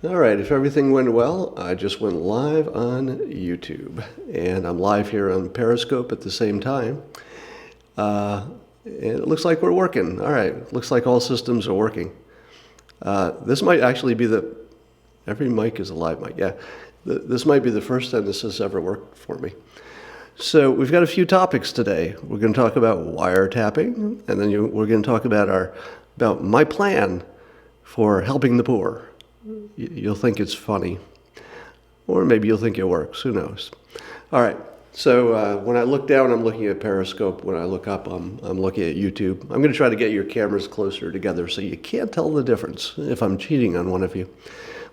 All right, if everything went well, I just went live on YouTube. And I'm live here on Periscope at the same time. And it looks like we're working. All right, looks like all systems are working. This might actually be every mic is a live mic, yeah. This might be the first time this has ever worked for me. So we've got a few topics today. We're going to talk about wiretapping, and then we're going to talk about my plan for helping the poor. You'll think it's funny, or maybe you'll think it works. Who knows? All right. So when I look down, I'm looking at Periscope. When I look up, I'm looking at YouTube. I'm going to try to get your cameras closer together so you can't tell the difference if I'm cheating on one of you.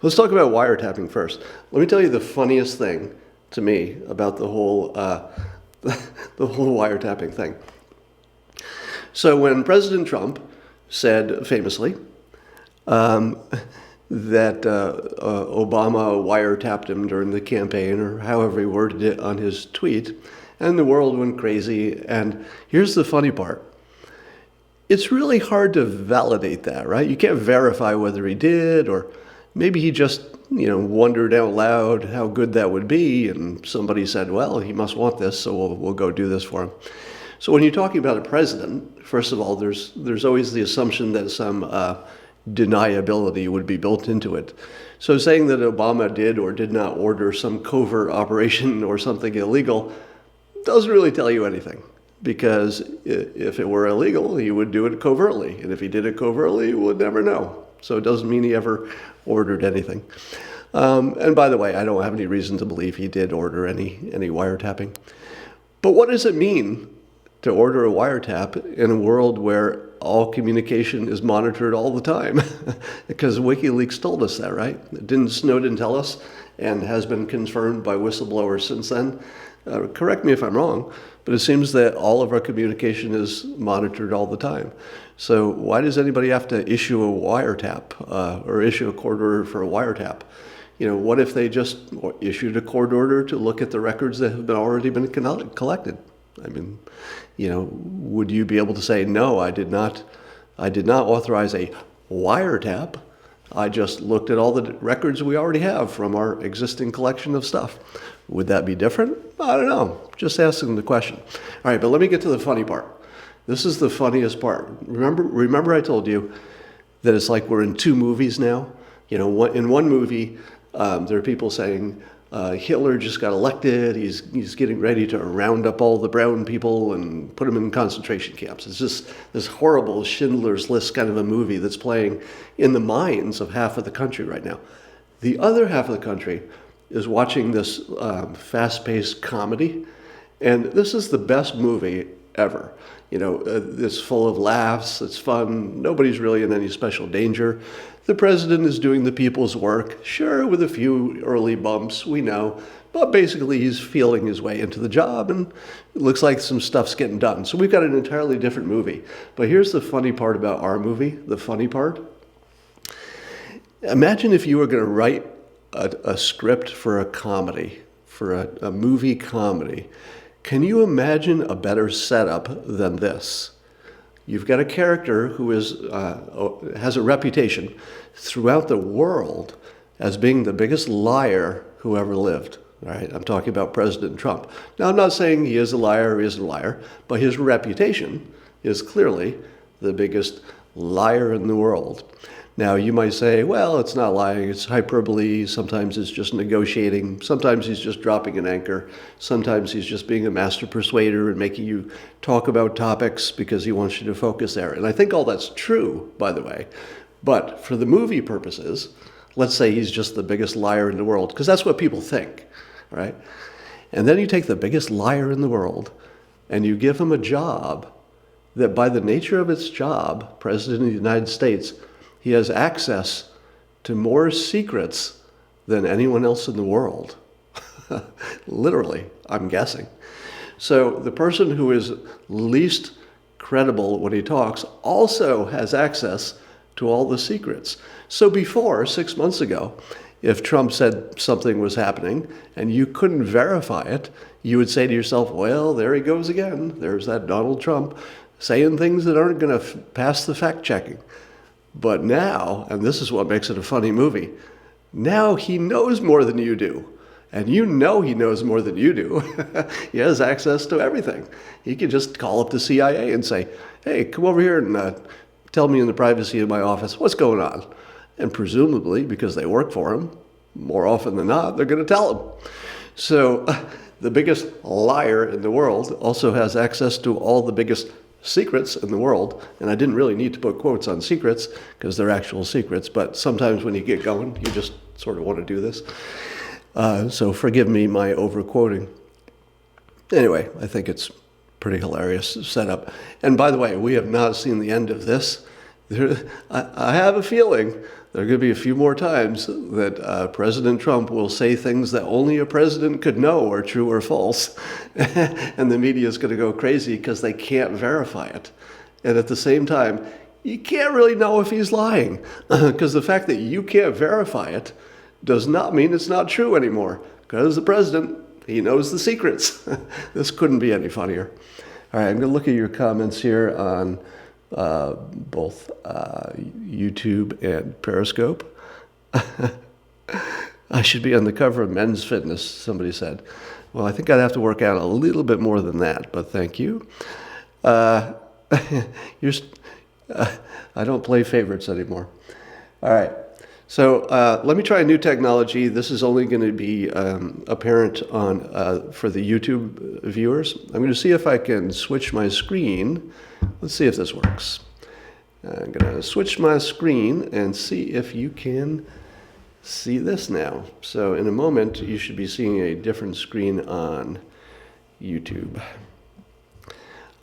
Let's talk about wiretapping first. Let me tell you the funniest thing to me about the whole the whole wiretapping thing. So when President Trump said famously that Obama wiretapped him during the campaign, or however he worded it on his tweet, and the world went crazy. And here's the funny part. It's really hard to validate that, right? You can't verify whether he did, or maybe he just, wondered out loud how good that would be, and somebody said, well, he must want this, so we'll go do this for him. So when you're talking about a president, first of all, there's always the assumption that some deniability would be built into it. So saying that Obama did or did not order some covert operation or something illegal doesn't really tell you anything, because if it were illegal, he would do it covertly. And if he did it covertly, you would never know. So it doesn't mean he ever ordered anything. And by the way, I don't have any reason to believe he did order any wiretapping. But what does it mean to order a wiretap in a world where all communication is monitored all the time? Because WikiLeaks told us that, right? Didn't Snowden tell us, and has been confirmed by whistleblowers since then? Correct me if I'm wrong, but it seems that all of our communication is monitored all the time. So why does anybody have to issue a wiretap or issue a court order for a wiretap? What if they just issued a court order to look at the records that have already been collected? I mean, would you be able to say, no, I did not authorize a wiretap. I just looked at all the records we already have from our existing collection of stuff. Would that be different? I don't know. Just asking the question. All right, but let me get to the funny part. This is the funniest part. Remember I told you that it's like we're in two movies now? In one movie, there are people saying, Hitler just got elected. He's getting ready to round up all the brown people and put them in concentration camps. It's just this horrible Schindler's List kind of a movie that's playing in the minds of half of the country right now. The other half of the country is watching this fast-paced comedy, and this is the best movie ever. It's full of laughs. It's fun. Nobody's really in any special danger. The president is doing the people's work, sure, with a few early bumps, we know, but basically he's feeling his way into the job, and it looks like some stuff's getting done. So we've got an entirely different movie. But here's the funny part about our movie, the funny part. Imagine if you were going to write a script for a comedy, for a movie comedy. Can you imagine a better setup than this? You've got a character who has a reputation throughout the world as being the biggest liar who ever lived. All right, I'm talking about President Trump. Now, I'm not saying he is a liar or he isn't a liar, but his reputation is clearly the biggest liar in the world. Now, you might say, well, it's not lying, it's hyperbole, sometimes it's just negotiating, sometimes he's just dropping an anchor, sometimes he's just being a master persuader and making you talk about topics because he wants you to focus there. And I think all that's true, by the way. But for the movie purposes, let's say he's just the biggest liar in the world, because that's what people think, right? And then you take the biggest liar in the world and you give him a job that, by the nature of its job, President of the United States, he has access to more secrets than anyone else in the world. Literally, I'm guessing. So the person who is least credible when he talks also has access to all the secrets. So before, 6 months ago, if Trump said something was happening and you couldn't verify it, you would say to yourself, well, there he goes again. There's that Donald Trump saying things that aren't going to pass the fact checking. But now, and this is what makes it a funny movie, Now he knows more than you do. And you know he knows more than you do. He has access to everything. He can just call up the CIA and say, hey, come over here and tell me in the privacy of my office what's going on. And presumably, because they work for him, more often than not, they're going to tell him. So the biggest liar in the world also has access to all the biggest secrets in the world. And I didn't really need to put quotes on secrets because they're actual secrets. But sometimes when you get going, you just sort of want to do this. So forgive me my overquoting. Anyway, I think it's pretty hilarious setup. And by the way, we have not seen the end of this. I have a feeling there are going to be a few more times that President Trump will say things that only a president could know are true or false. And the media is going to go crazy because they can't verify it. And at the same time, you can't really know if he's lying because the fact that you can't verify it does not mean it's not true anymore. Because the president, he knows the secrets. This couldn't be any funnier. All right, I'm going to look at your comments here on both YouTube and Periscope. I should be on the cover of Men's Fitness, somebody said. Well, I think I'd have to work out a little bit more than that, but thank you. I don't play favorites anymore. All right. So let me try a new technology. This is only going to be apparent on for the YouTube viewers. I'm going to see if I can switch my screen. Let's see if this works. I'm going to switch my screen and see if you can see this now. So in a moment, you should be seeing a different screen on YouTube.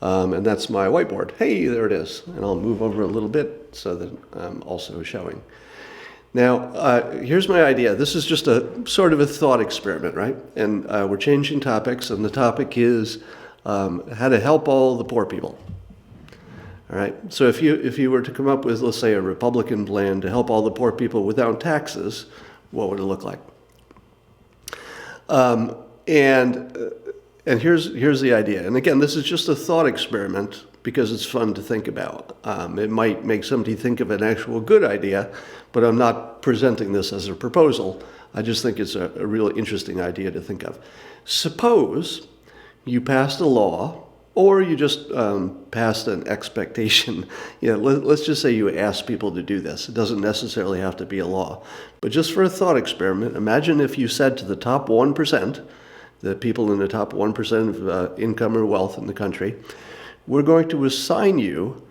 And that's my whiteboard. Hey, there it is. And I'll move over a little bit so that I'm also showing. Now, here's my idea. This is just a sort of a thought experiment, right? And we're changing topics, and the topic is how to help all the poor people. All right. So if you were to come up with, let's say, a Republican plan to help all the poor people without taxes, what would it look like? And here's the idea. And again, this is just a thought experiment because it's fun to think about. It might make somebody think of an actual good idea, but I'm not presenting this as a proposal. I just think it's a really interesting idea to think of. Suppose you passed a law, or you just passed an expectation. Let's just say you ask people to do this. It doesn't necessarily have to be a law. But just for a thought experiment, imagine if you said to the top 1%, the people in the top 1% of income or wealth in the country, we're going to assign you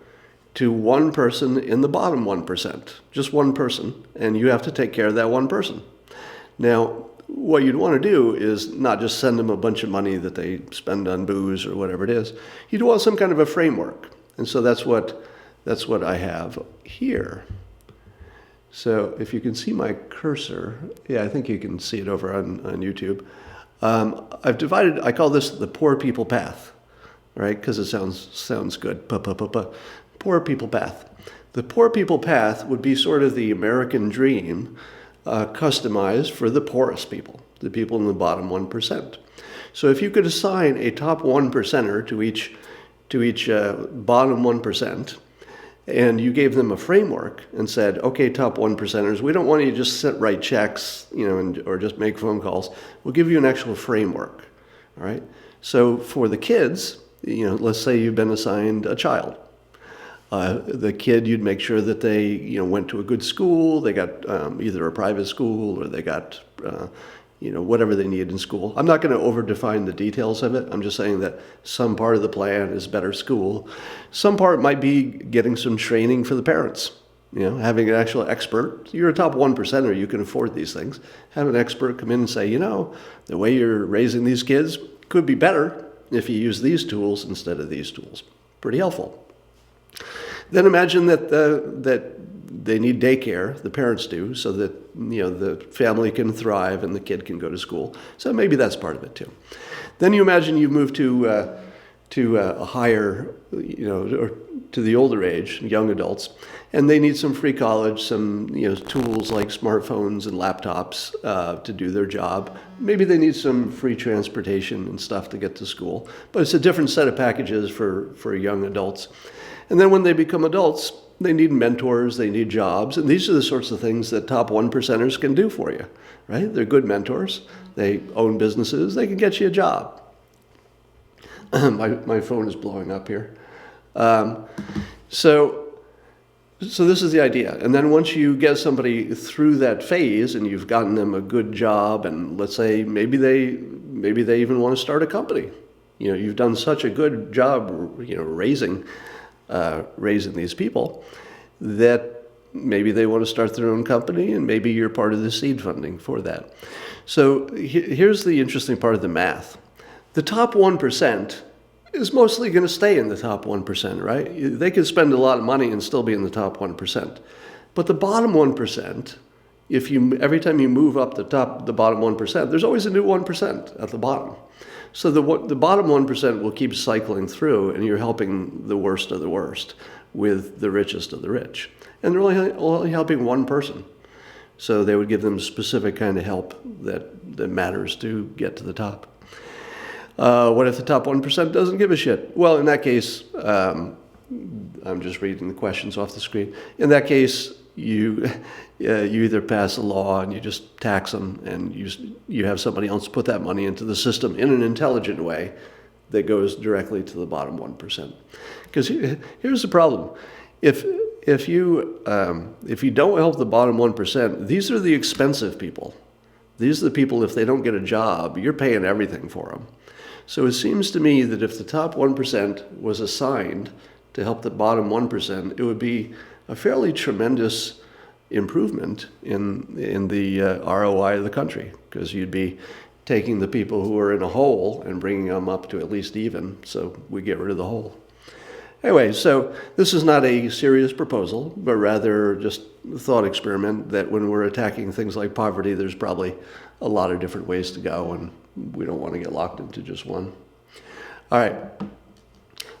to one person in the bottom 1%, just one person, and you have to take care of that one person. Now, what you'd want to do is not just send them a bunch of money that they spend on booze or whatever it is. You'd want some kind of a framework. And so that's what I have here. So if you can see my cursor, yeah, I think you can see it over on YouTube. I've divided, I call this the poor people path, right? Because it sounds good. Poor people path. The poor people path would be sort of the American dream, customized for the poorest people, the people in the bottom 1%. So if you could assign a top 1%er to each bottom 1%, and you gave them a framework and said, okay, top 1%ers, we don't want you to just write checks, or just make phone calls. We'll give you an actual framework, all right? So for the kids, let's say you've been assigned a child. The kid, you'd make sure that they, went to a good school, they got either a private school or they got, whatever they need in school. I'm not going to over-define the details of it. I'm just saying that some part of the plan is better school. Some part might be getting some training for the parents, having an actual expert. You're a top 1%er, you can afford these things. Have an expert come in and say, the way you're raising these kids could be better if you use these tools instead of these tools. Pretty helpful. Then imagine that they need daycare, the parents do, so that the family can thrive and the kid can go to school. So maybe that's part of it too. Then you imagine you move to a higher, or to the older age, young adults, and they need some free college, some tools like smartphones and laptops to do their job. Maybe they need some free transportation and stuff to get to school. But it's a different set of packages for young adults. And then when they become adults, They need mentors, they need jobs, and these are the sorts of things that top 1%ers can do for you, right? They're good mentors. They own businesses. They can get you a job. My phone is blowing up here. So this is the idea. And then once you get somebody through that phase and you've gotten them a good job, and let's say maybe they even want to start a company. You've done such a good job, raising these people that maybe they want to start their own company, and maybe you're part of the seed funding for that. So here's the interesting part of the math. The top 1% is mostly going to stay in the top 1%, right? They could spend a lot of money and still be in the top 1%. But the bottom 1%, every time you move up the bottom 1%, there's always a new 1% at the bottom. So the bottom 1% will keep cycling through, and you're helping the worst of the worst with the richest of the rich. And they're only helping one person. So they would give them specific kind of help that matters to get to the top. What if the top 1% doesn't give a shit? Well, in that case, I'm just reading the questions off the screen. In that case, you either pass a law and you just tax them, and you have somebody else put that money into the system in an intelligent way that goes directly to the bottom 1%. Because here's the problem: if you don't help the bottom 1%, these are the expensive people. These are the people, if they don't get a job, you're paying everything for them. So it seems to me that if the top 1% was assigned to help the bottom 1%, it would be a fairly tremendous improvement in the ROI of the country, because you'd be taking the people who are in a hole and bringing them up to at least even, so we get rid of the hole. Anyway, so this is not a serious proposal, but rather just a thought experiment that when we're attacking things like poverty, there's probably a lot of different ways to go, and we don't want to get locked into just one. All right. I'm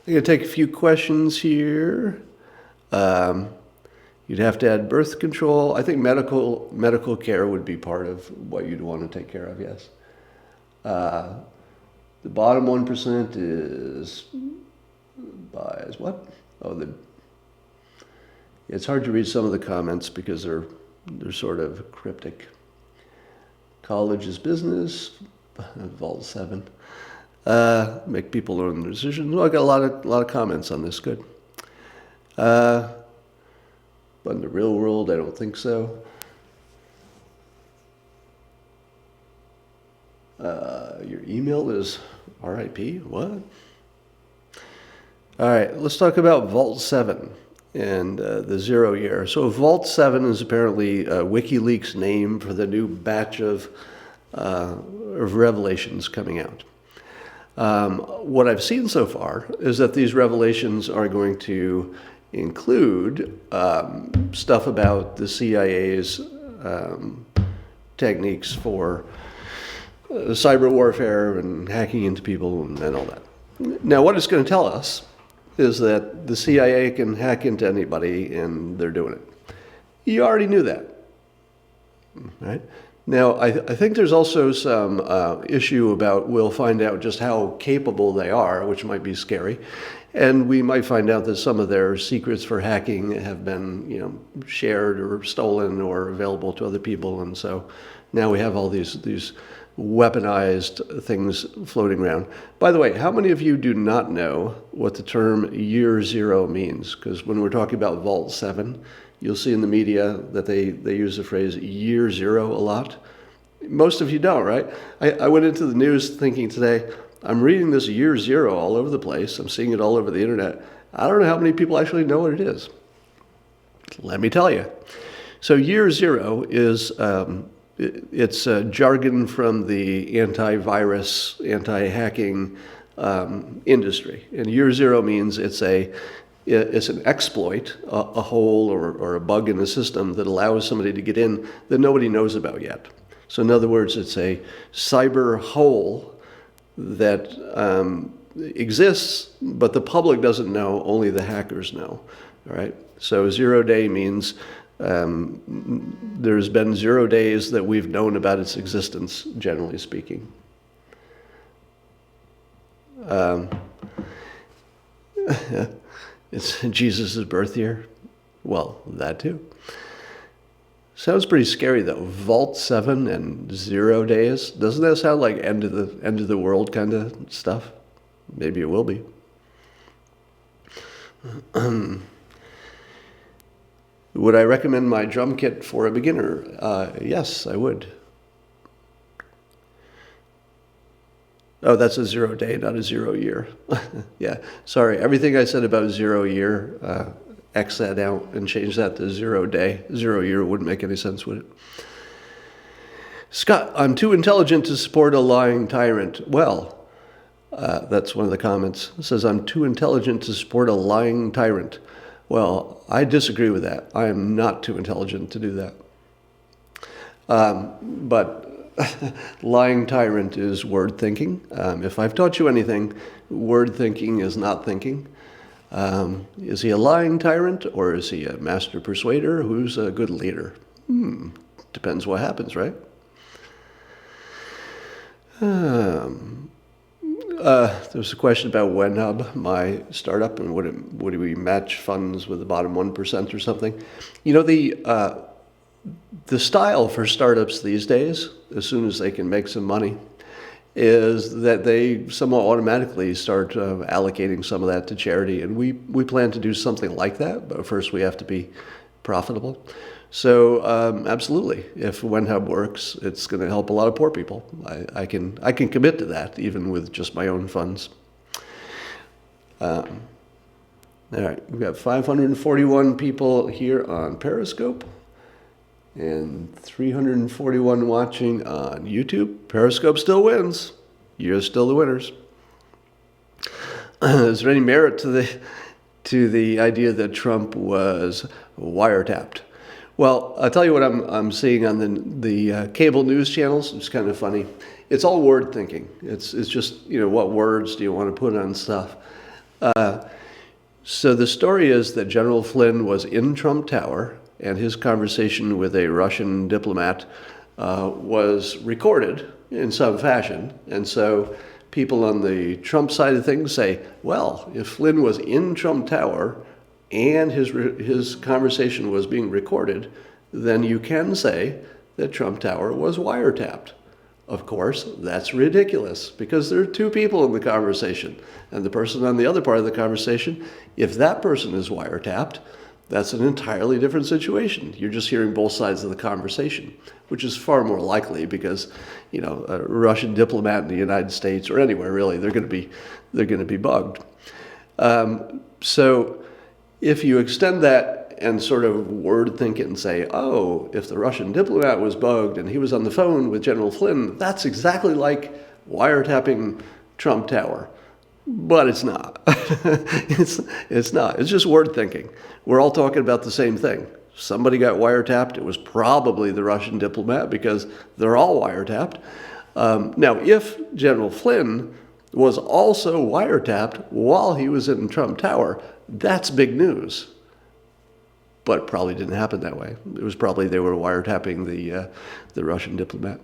going to take a few questions here. You'd have to add birth control. I think medical care would be part of what you'd want to take care of, yes. The bottom 1% is buys what? It's hard to read some of the comments because they're sort of cryptic. College is business. Vault 7. Make people learn their decisions. Well, I got a lot of comments on this. Good. But in the real world, I don't think so. Your email is RIP? What? All right, let's talk about Vault 7 and the 0 year. So Vault 7 is apparently WikiLeaks' name for the new batch of revelations coming out. What I've seen so far is that these revelations are going to include stuff about the CIA's techniques for cyber warfare and hacking into people and all that. Now, what it's going to tell us is that the CIA can hack into anybody, and they're doing it. You already knew that, right? Now, I think there's also some issue about we'll find out just how capable they are, which might be scary. And we might find out that some of their secrets for hacking have been, shared or stolen or available to other people. And so now we have all these weaponized things floating around. By the way, how many of you do not know what the term year 0 means? Because when we're talking about Vault 7, you'll see in the media that they use the phrase year 0 a lot. Most of you don't, right? I went into the news thinking today, I'm reading this year 0 all over the place. I'm seeing it all over the internet. I don't know how many people actually know what it is. Let me tell you. So year 0 is it's jargon from the antivirus, anti-hacking industry. And year 0 means it's an exploit, a hole or a bug in the system that allows somebody to get in that nobody knows about yet. So in other words, it's a cyber hole that exists, but the public doesn't know, only the hackers know. All right. So 0 day means there's been 0 days that we've known about its existence, generally speaking. It's Jesus' birth year. Well, that too. Sounds pretty scary though. Vault 7 and 0 days. Doesn't that sound like end of the world kind of stuff? Maybe it will be. Would I recommend my drum kit for a beginner? Yes, I would. Oh, that's a 0 day, not a 0 year. Yeah, sorry. Everything I said about 0 year, X that out and change that to 0 day. 0 year wouldn't make any sense, would it? Scott, I'm too intelligent to support a lying tyrant. Well, that's one of the comments. It says, I'm too intelligent to support a lying tyrant. Well, I disagree with that. I am not too intelligent to do that. But lying tyrant is word thinking. If I've taught you anything, word thinking is not thinking. Is he a lying tyrant or is he a master persuader who's a good leader? Depends what happens, right? There's a question about WenHub, my startup, and would we match funds with the bottom 1% or something? You know, the style for startups these days, as soon as they can make some money, is that they somewhat automatically start allocating some of that to charity. And we plan to do something like that, but first we have to be profitable. So absolutely, if WenHub works, it's going to help a lot of poor people. I can commit to that, even with just my own funds. All right, we've got 541 people here on Periscope and 341 watching on YouTube. Periscope still wins. You're still the winners. Is there any merit to the idea that Trump was wiretapped? Well, I'll tell you what I'm seeing on the cable news channels. It's kind of funny. It's all word thinking. It's just, what words do you want to put on stuff? So the story is that General Flynn was in Trump Tower, and his conversation with a Russian diplomat was recorded in some fashion. And so people on the Trump side of things say, well, if Flynn was in Trump Tower and his conversation was being recorded, then you can say that Trump Tower was wiretapped. Of course, that's ridiculous because there are two people in the conversation. And the person on the other part of the conversation, if that person is wiretapped, that's an entirely different situation. You're just hearing both sides of the conversation, which is far more likely because, a Russian diplomat in the United States or anywhere really, they're going to be bugged. So if you extend that and sort of word think it and say, oh, if the Russian diplomat was bugged and he was on the phone with General Flynn, that's exactly like wiretapping Trump Tower. But it's not. It's not. It's just word thinking. We're all talking about the same thing. Somebody got wiretapped. It was probably the Russian diplomat because they're all wiretapped. Now, if General Flynn was also wiretapped while he was in Trump Tower, that's big news. But it probably didn't happen that way. It was probably they were wiretapping the Russian diplomat.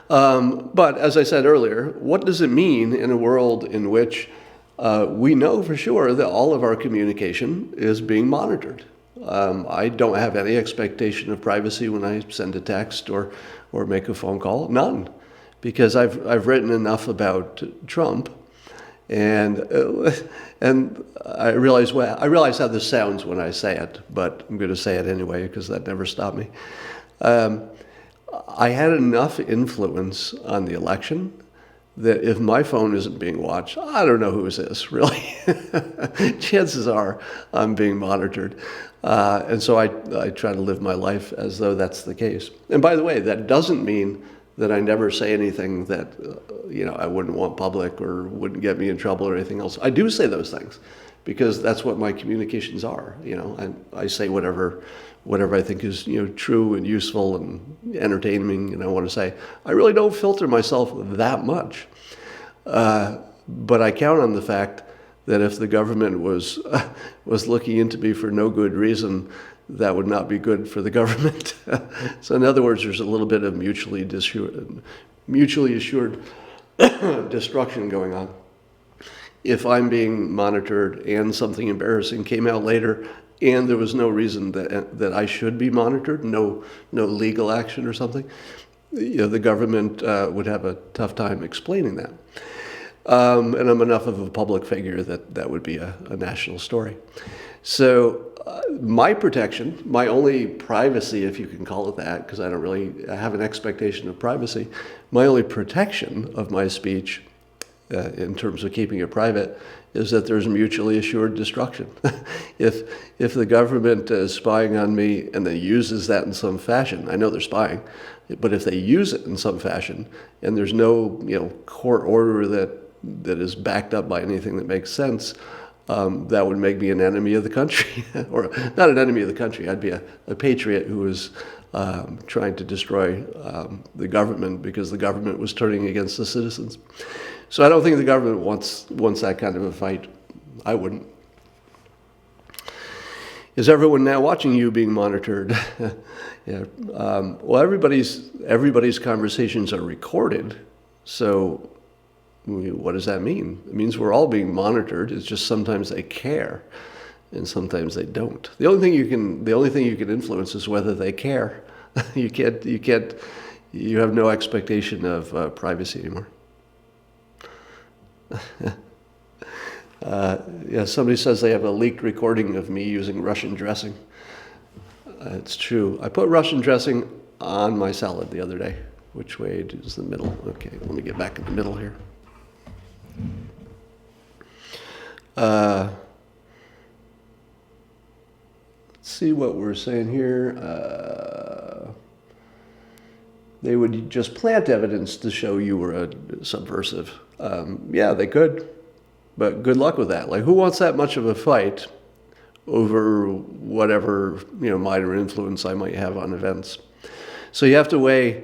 But as I said earlier, what does it mean in a world in which we know for sure that all of our communication is being monitored? I don't have any expectation of privacy when I send a text or make a phone call. None. Because I've written enough about Trump, and I realize how this sounds when I say it, but I'm going to say it anyway because that never stopped me. I had enough influence on the election that if my phone isn't being watched, I don't know whose is, really. Chances are I'm being monitored. And so I try to live my life as though that's the case. And by the way, that doesn't mean that I never say anything that I wouldn't want public or wouldn't get me in trouble or anything else. I do say those things because that's what my communications are. I say whatever I think is true and useful and entertaining, and I want to say. I really don't filter myself that much, but I count on the fact that if the government was looking into me for no good reason, that would not be good for the government. So in other words, there's a little bit of mutually assured destruction going on. if I'm being monitored and something embarrassing came out later and there was no reason that I should be monitored, no legal action or something, the government would have a tough time explaining that. And I'm enough of a public figure that would be a national story. So my protection, my only privacy, if you can call it that, because I have an expectation of privacy, my only protection of my speech in terms of keeping it private is that there's mutually assured destruction. If the government is spying on me and then uses that in some fashion, I know they're spying, but if they use it in some fashion and there's no court order that is backed up by anything that makes sense, that would make me an enemy of the country. Or not an enemy of the country, I'd be a patriot who was trying to destroy the government because the government was turning against the citizens. So I don't think the government wants that kind of a fight. I wouldn't. Is everyone now watching you being monitored? Yeah. Well, everybody's conversations are recorded. So what does that mean? It means we're all being monitored. It's just sometimes they care, and sometimes they don't. The only thing you can influence is whether they care. You have no expectation of privacy anymore. Yeah, somebody says they have a leaked recording of me using Russian dressing. It's true. I put Russian dressing on my salad the other day. Which way is the middle? Okay, let me get back in the middle here. Let's see what we're saying here. They would just plant evidence to show you were a subversive. Yeah, they could, but good luck with that. Like, who wants that much of a fight over whatever minor influence I might have on events? So you have to weigh,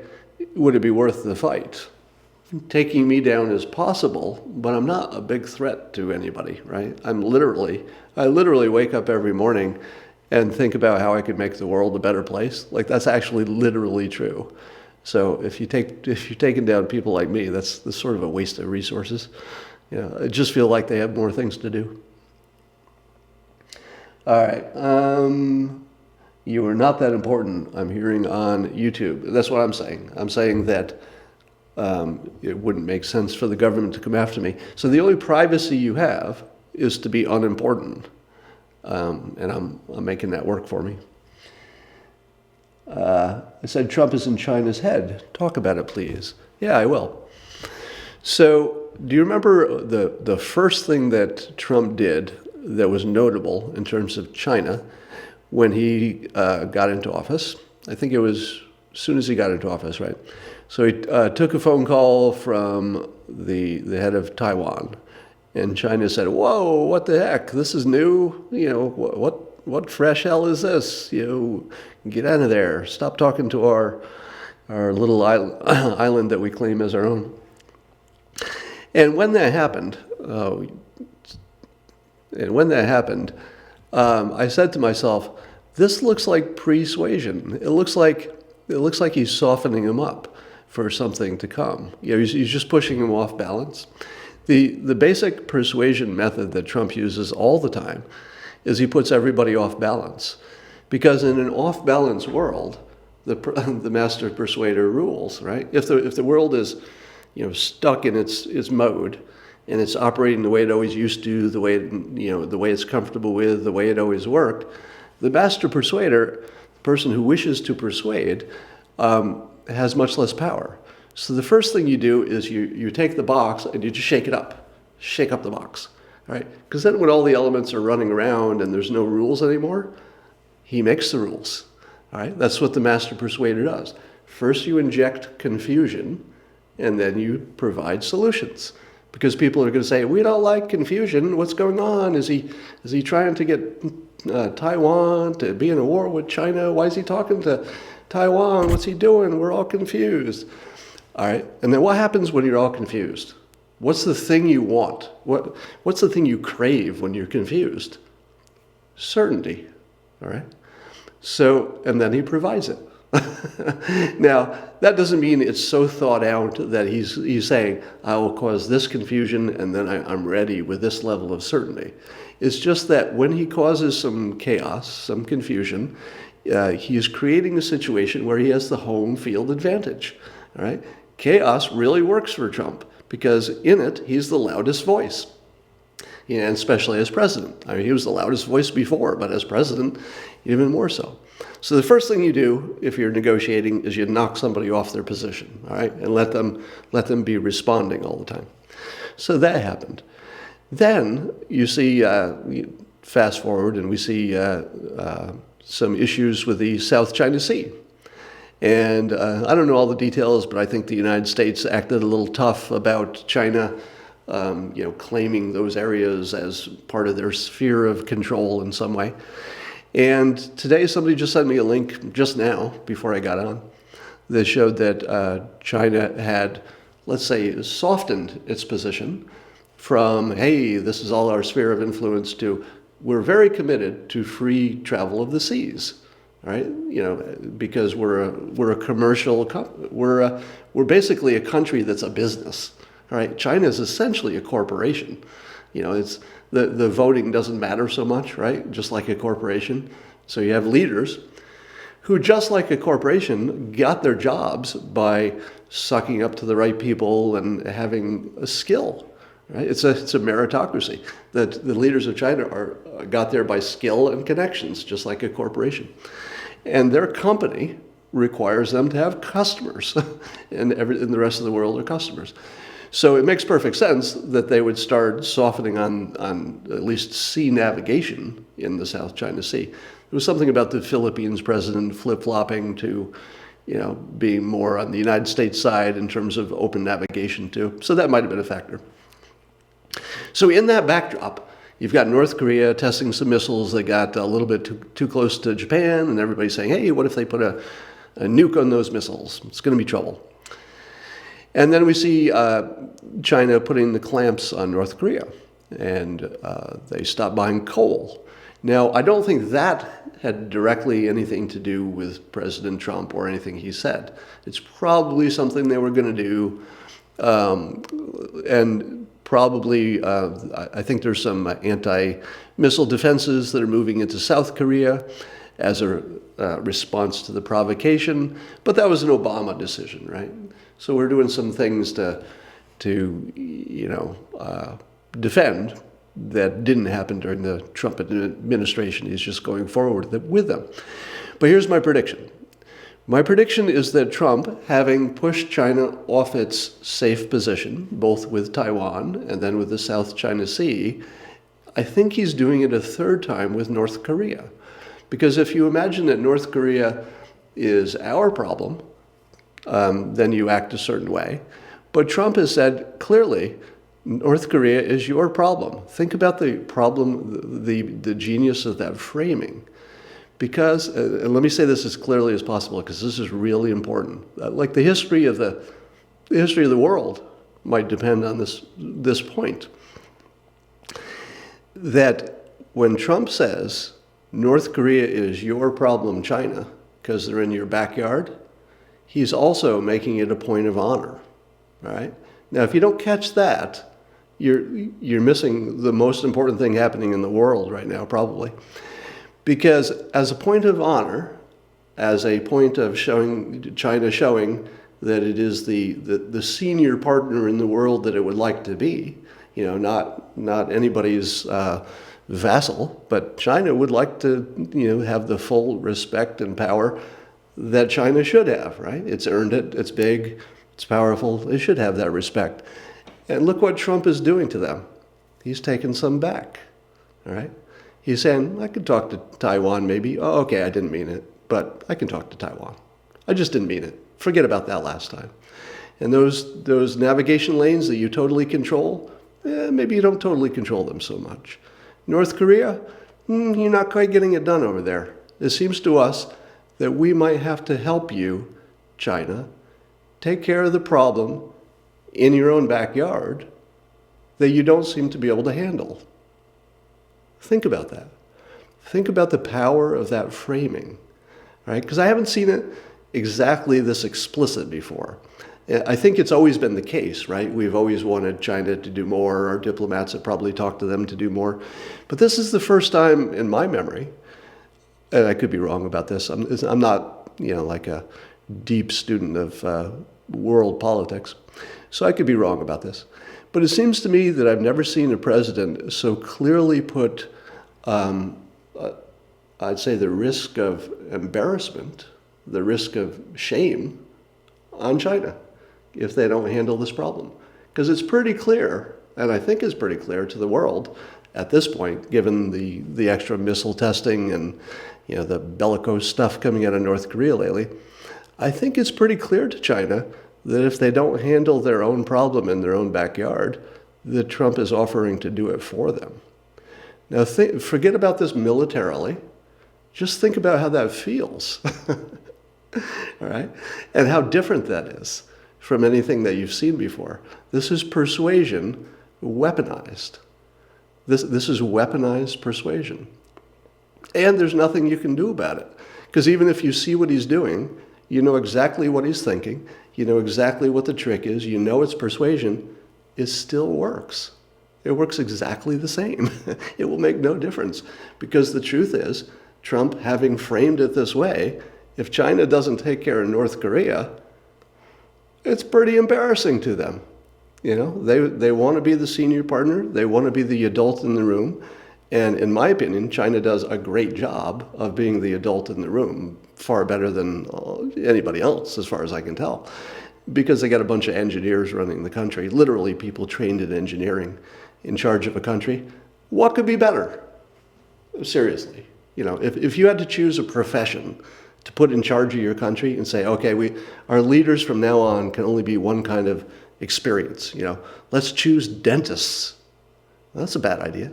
would it be worth the fight? Taking me down is possible, but I'm not a big threat to anybody, right? I literally wake up every morning and think about how I could make the world a better place. Like, that's actually literally true. So if you're taking down people like me, that's sort of a waste of resources. I just feel like they have more things to do. All right. You are not that important, I'm hearing on YouTube. That's what I'm saying. I'm saying that it wouldn't make sense for the government to come after me. So the only privacy you have is to be unimportant. And I'm making that work for me. I said Trump is in China's head. Talk about it, please. Yeah, I will. So do you remember the first thing that Trump did that was notable in terms of China when he got into office? I think it was as soon as he got into office, right? So he took a phone call from the head of Taiwan, and China said, "Whoa, what the heck? This is new. What fresh hell is this? Get out of there. Stop talking to our little island that we claim as our own." And when that happened, I said to myself, "This looks like persuasion. It looks like he's softening him up for something to come. He's just pushing him off balance." The basic persuasion method that Trump uses all the time is he puts everybody off balance, because in an off balance world, the master persuader rules, right? If the world is stuck in its mode and it's operating the way it always used to, the way it's comfortable with, the way it always worked, the master persuader, the person who wishes to persuade, has much less power. So the first thing you do is you take the box and you just shake up the box, right? Because then when all the elements are running around and there's no rules anymore, he makes the rules, all right? That's what the master persuader does. First you inject confusion, and then you provide solutions. Because people are going to say, "We don't like confusion. What's going on? Is he trying to get Taiwan to be in a war with China? Why is he talking to Taiwan? What's he doing? We're all confused." All right. And then what happens when you're all confused? What's the thing you want? What's the thing you crave when you're confused? Certainty. All right. So, and then he provides it. Now, that doesn't mean it's so thought out that he's saying, I will cause this confusion and then I'm ready with this level of certainty. It's just that when he causes some chaos, some confusion, he is creating a situation where he has the home field advantage. All right? Chaos really works for Trump because in it, he's the loudest voice. And especially as president. I mean, he was the loudest voice before, but as president, even more so. So the first thing you do if you're negotiating is you knock somebody off their position, all right, and let them be responding all the time. So that happened. Then you see, fast forward, and we see some issues with the South China Sea. And I don't know all the details, but I think the United States acted a little tough about China, claiming those areas as part of their sphere of control in some way. And today somebody just sent me a link just now, before I got on, that showed that China had, let's say, softened its position from, hey, this is all our sphere of influence, to we're very committed to free travel of the seas, right? Because we're a commercial, we're basically a country that's a business, right? China is essentially a corporation. It's the voting doesn't matter so much, right? Just like a corporation. So you have leaders who, just like a corporation, got their jobs by sucking up to the right people and having a skill, right? It's a meritocracy. That the leaders of China got there by skill and connections, just like a corporation. And their company requires them to have customers, and the rest of the world are customers. So it makes perfect sense that they would start softening on at least sea navigation in the South China Sea. There was something about the Philippines president flip-flopping to, being more on the United States side in terms of open navigation too. So that might have been a factor. So in that backdrop, you've got North Korea testing some missiles. They got a little bit too close to Japan, and everybody's saying, hey, what if they put a nuke on those missiles? It's going to be trouble. And then we see China putting the clamps on North Korea, and they stopped buying coal. Now, I don't think that had directly anything to do with President Trump or anything he said. It's probably something they were going to do, and probably I think there's some anti-missile defenses that are moving into South Korea as a response to the provocation, but that was an Obama decision, right? So we're doing some things to defend that didn't happen during the Trump administration. He's just going forward with them. But here's my prediction. My prediction is that Trump, having pushed China off its safe position, both with Taiwan and then with the South China Sea, I think he's doing it a third time with North Korea. Because if you imagine that North Korea is our problem, then you act a certain way. But Trump has said clearly, North Korea is your problem. Think about the problem, the genius of that framing. Because, and let me say this as clearly as possible, because this is really important. Like the history of the world might depend on this point. That when Trump says North Korea is your problem, China, because they're in your backyard, he's also making it a point of honor, right? Now, if you don't catch that, you're missing the most important thing happening in the world right now, probably. Because as a point of honor, as a point of China showing that it is the senior partner in the world that it would like to be, not anybody's vassal, but China would like to, have the full respect and power that China should have, right? It's earned it, it's big, it's powerful, it should have that respect. And look what Trump is doing to them. He's taken some back, all right? He's saying, I could talk to Taiwan maybe. Oh, okay, I didn't mean it, but I can talk to Taiwan. I just didn't mean it. Forget about that last time. And those navigation lanes that you totally control, maybe you don't totally control them so much. North Korea, you're not quite getting it done over there. It seems to us that we might have to help you, China, take care of the problem in your own backyard that you don't seem to be able to handle. Think about that. Think about the power of that framing, right? Because I haven't seen it exactly this explicit before. I think it's always been the case, right? We've always wanted China to do more. Our diplomats have probably talked to them to do more. But this is the first time in my memory, and I could be wrong about this. I'm not, like a deep student of world politics, so I could be wrong about this. But it seems to me that I've never seen a president so clearly put, I'd say, the risk of embarrassment, the risk of shame on China if they don't handle this problem. Because it's pretty clear, and I think it's pretty clear to the world at this point, given the extra missile testing and the bellicose stuff coming out of North Korea lately, I think it's pretty clear to China that if they don't handle their own problem in their own backyard, that Trump is offering to do it for them. Now, forget about this militarily. Just think about how that feels, all right? And how different that is from anything that you've seen before. This is persuasion weaponized. This is weaponized persuasion. And there's nothing you can do about it. Because even if you see what he's doing, you know exactly what he's thinking, you know exactly what the trick is, you know it's persuasion, it still works. It works exactly the same. It will make no difference. Because the truth is, Trump, having framed it this way, if China doesn't take care of North Korea, it's pretty embarrassing to them. They want to be the senior partner. They want to be the adult in the room. And in my opinion, China does a great job of being the adult in the room, far better than anybody else, as far as I can tell, because they got a bunch of engineers running the country, literally people trained in engineering in charge of a country. What could be better? Seriously. If you had to choose a profession to put in charge of your country and say, okay, our leaders from now on can only be one kind of experience. Let's choose dentists. That's a bad idea.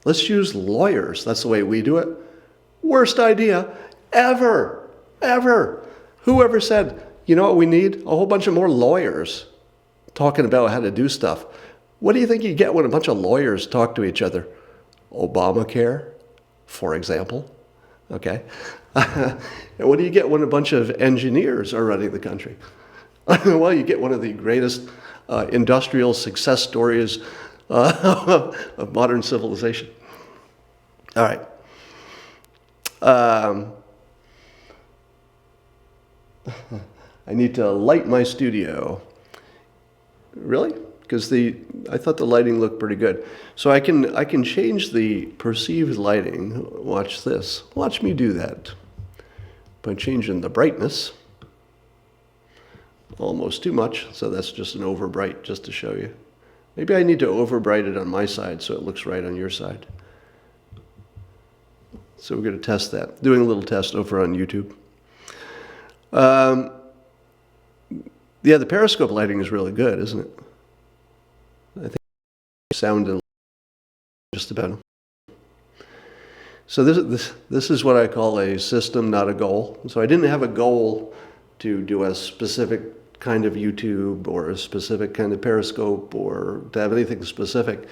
Let's choose lawyers. That's the way we do it. Worst idea ever. Whoever said, what we need? A whole bunch of more lawyers talking about how to do stuff. What do you think you get when a bunch of lawyers talk to each other? Obamacare, for example. Okay. And what do you get when a bunch of engineers are running the country? Well, you get one of the greatest industrial success stories of modern civilization. All right. I need to light my studio. Really? Because I thought the lighting looked pretty good. So I can change the perceived lighting. Watch this. Watch me do that. By changing the brightness. Almost too much, so that's just an overbright just to show you. Maybe I need to overbright it on my side so it looks right on your side. So we're going to test that. Doing a little test over on YouTube. Yeah, the periscope lighting is really good, isn't it? I think sound and just about. So this is what I call a system, not a goal. So I didn't have a goal to do a specific kind of YouTube or a specific kind of periscope or to have anything specific.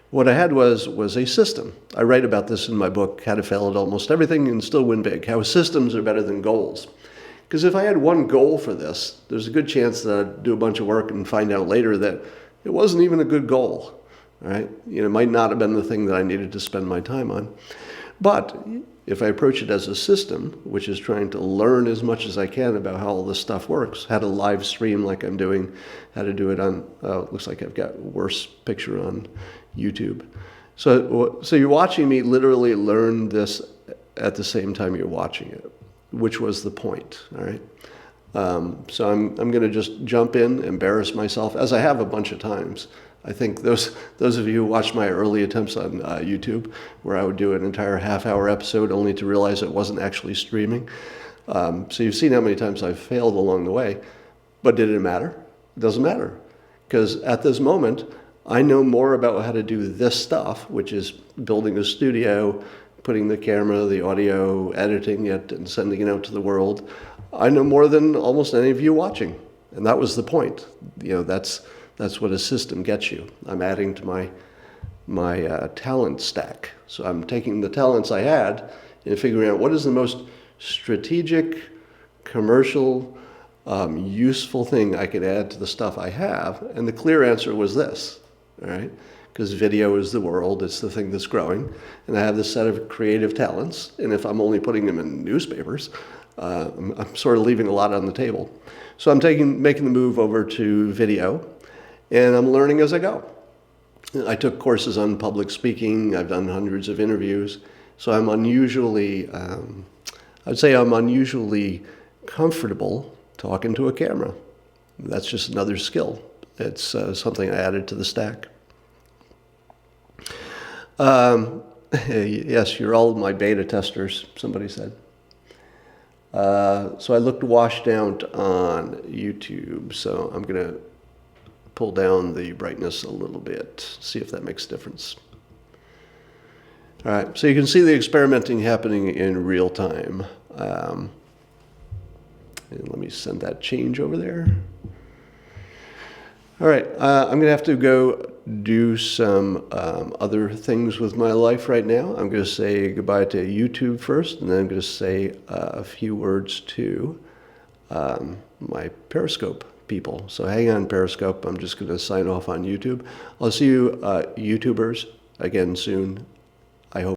What I had was a system. I write about this in my book, How to Fail at Almost Everything and Still Win Big, how systems are better than goals. Because if I had one goal for this, there's a good chance that I'd do a bunch of work and find out later that it wasn't even a good goal, right? It might not have been the thing that I needed to spend my time on. But if I approach it as a system, which is trying to learn as much as I can about how all this stuff works, how to live stream like I'm doing, how to do it on, looks like I've got worse picture on YouTube. So you're watching me literally learn this at the same time you're watching it, which was the point, all right? So I'm going to just jump in, embarrass myself, as I have a bunch of times. I think those of you who watched my early attempts on YouTube, where I would do an entire half-hour episode only to realize it wasn't actually streaming. So you've seen how many times I've failed along the way. But did it matter? It doesn't matter. Because at this moment, I know more about how to do this stuff, which is building a studio, putting the camera, the audio, editing it, and sending it out to the world. I know more than almost any of you watching. And that was the point. That's what a system gets you. I'm adding to my talent stack. So I'm taking the talents I had and figuring out what is the most strategic commercial, useful thing I could add to the stuff I have? And the clear answer was this, all right? Because video is the world, it's the thing that's growing. And I have this set of creative talents, and if I'm only putting them in newspapers, I'm sort of leaving a lot on the table. So I'm making the move over to video, and I'm learning as I go. I took courses on public speaking, I've done hundreds of interviews, so I'm unusually, I'd say I'm unusually comfortable talking to a camera. That's just another skill. It's something I added to the stack. Yes, you're all my beta testers, somebody said. So I looked washed out on YouTube, so I'm going to pull down the brightness a little bit, see if that makes a difference. All right, so you can see the experimenting happening in real time. And let me send that change over there. All right, I'm going to have to go do some other things with my life right now. I'm going to say goodbye to YouTube first, and then I'm going to say a few words to my Periscope people. So hang on, Periscope. I'm just going to sign off on YouTube. I'll see you YouTubers again soon. I hope.